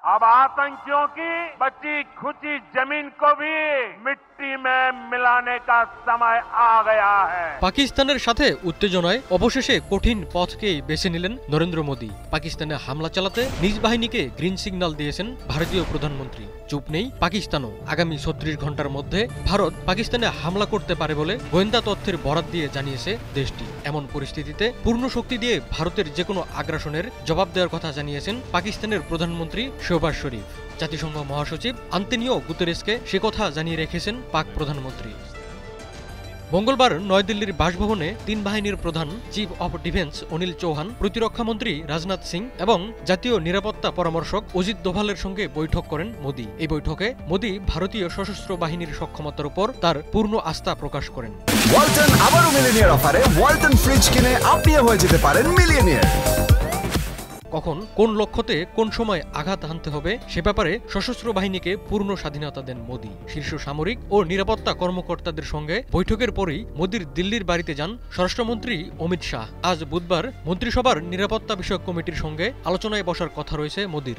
अब आतंकियों की बची खुची जमीन को भी मिट्टी में मिलाने का समय आ गया है। পাকিস্তানের সাথে উত্তেজনায় অবশেষে কঠিন পথকেই বেছে নিলেন নরেন্দ্র মোদী। পাকিস্তানে হামলা চালাতে নিজ বাহিনীকে গ্রিন সিগন্যাল দিয়েছেন ভারতীয় প্রধানমন্ত্রী। চুপ নেই পাকিস্তানও। আগামী ৩৬ ঘন্টার মধ্যে ভারত পাকিস্তানে হামলা করতে পারে বলে গোয়েন্দা তথ্যের বরাত দিয়ে জানিয়েছে দেশটি। এমন পরিস্থিতিতে পূর্ণ শক্তি দিয়ে ভারতের যেকোনো আগ্রাসনের জবাব দেওয়ার কথা জানিয়েছেন পাকিস্তানের প্রধানমন্ত্রী শেহবাজ শরীফ। জাতিসংঘ মহাসচিব আন্তোনিও গুতেরেসকে সে কথা জানিয়ে রেখেছেন পাক প্রধানমন্ত্রী। মঙ্গলবার নয়াদিল্লির বাসভবনে তিন বাহিনীর প্রধান chief of defence Anil Chauhan, প্রতিরক্ষামন্ত্রী রাজনাথ সিং এবং জাতীয় নিরাপত্তা পরামর্শক অজিত দোভালের সঙ্গে বৈঠক করেন মোদী। এই বৈঠকে মোদী ভারতীয় সশস্ত্র বাহিনীর সক্ষমতার উপর তার পূর্ণ আস্থা প্রকাশ করেন। ওয়ালটন আবারও মিলিয়নিয়ার অফারে ওয়ালটন ফ্রিজ কিনে আপনিও হয়ে যেতে পারেন মিলিয়নিয়ার। কখন কোন লক্ষ্যতে কোন সময় আঘাত হানতে হবে সে ব্যাপারে সশস্ত্র বাহিনীকে পূর্ণ স্বাধীনতা দেন মোদী। শীর্ষ সামরিক ও নিরাপত্তা কর্মকর্তাদের সঙ্গে বৈঠকের পরেই মোদীর দিল্লির বাড়িতে যান স্বরাষ্ট্রমন্ত্রী অমিত শাহ। আজ বুধবার মন্ত্রিসভার নিরাপত্তা বিষয়ক কমিটির সঙ্গে আলোচনায় বসার কথা রয়েছে মোদীর।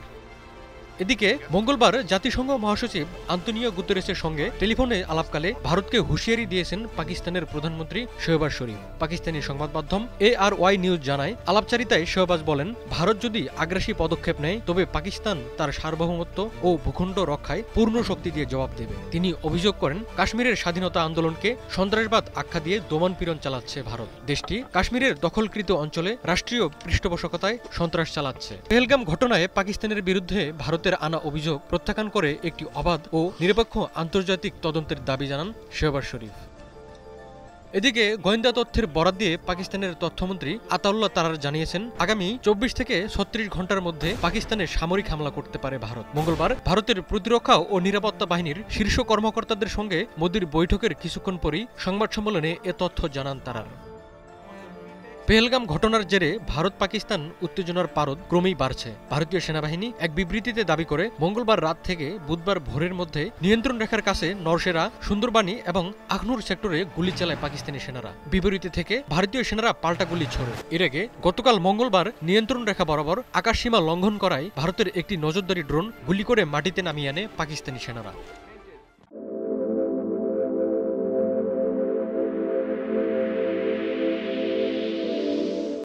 এদিকে মঙ্গলবার জাতিসংঘ মহাসচিব আন্তোনিও গুতেরেসের সঙ্গে টেলিফোনে আলাপকালে ভারতকে হুঁশিয়ারি দিয়েছেন পাকিস্তানের প্রধানমন্ত্রী শেহবাজ শরীফ। পাকিস্তানি সংবাদ মাধ্যম ARY নিউজ জানায়, আলাপচারিতায় শেহবাজ বলেন, ভারত যদি আগ্রাসী পদক্ষেপ নেয় তবে পাকিস্তান তার সার্বভৌমত্ব ও ভূখণ্ড রক্ষায় পূর্ণ শক্তি দিয়ে জবাব দেবে। তিনি অভিযোগ করেন, কাশ্মীরের স্বাধীনতা আন্দোলনকে সন্ত্রাসবাদ আখ্যা দিয়ে দমন-পীড়ন চালাচ্ছে ভারত। দেশটি কাশ্মীরের দখলকৃত অঞ্চলে রাষ্ট্রীয় পৃষ্ঠপোষকতায় সন্ত্রাস চালাচ্ছে। পেহেলগাম ঘটনায় পাকিস্তানের বিরুদ্ধে ভারতের আনা অভিযোগ প্রত্যাখ্যান করে একটি অবাধ ও নিরপেক্ষ আন্তর্জাতিক তদন্তের দাবি জানান শেহবাজ শরীফ। এদিকে গোয়েন্দা তথ্যের বরাত দিয়ে পাকিস্তানের তথ্যমন্ত্রী আতাউল্লাহ তারার জানিয়েছেন, আগামী ২৪ থেকে ৩৬ ঘন্টার মধ্যে পাকিস্তানে সামরিক হামলা করতে পারে ভারত। মঙ্গলবার ভারতের প্রতিরক্ষা ও নিরাপত্তা বাহিনীর শীর্ষ কর্মকর্তাদের সঙ্গে মোদীর বৈঠকের কিছুক্ষণ পরই সংবাদ সম্মেলনে এ তথ্য জানান তারার। পেহেলগাম ঘটনার জেরে ভারত পাকিস্তান উত্তেজনার পারদ ক্রমেই বাড়ছে। ভারতীয় সেনাবাহিনী এক বিবৃতিতে দাবি করে, মঙ্গলবার রাত থেকে বুধবার ভোরের মধ্যে নিয়ন্ত্রণ রেখার কাছে নরসেরা, সুন্দরবানি এবং আখনুর সেক্টরে গুলি চালায় পাকিস্তানি সেনারা। বিপরীতে থেকে ভারতীয় সেনারা পাল্টা গুলি ছোড়ে। এর আগে গতকাল মঙ্গলবার নিয়ন্ত্রণ রেখা বরাবর আকাশসীমা লঙ্ঘন করায় ভারতের একটি নজরদারি ড্রোন গুলি করে মাটিতে নামিয়ে আনে পাকিস্তানি সেনারা।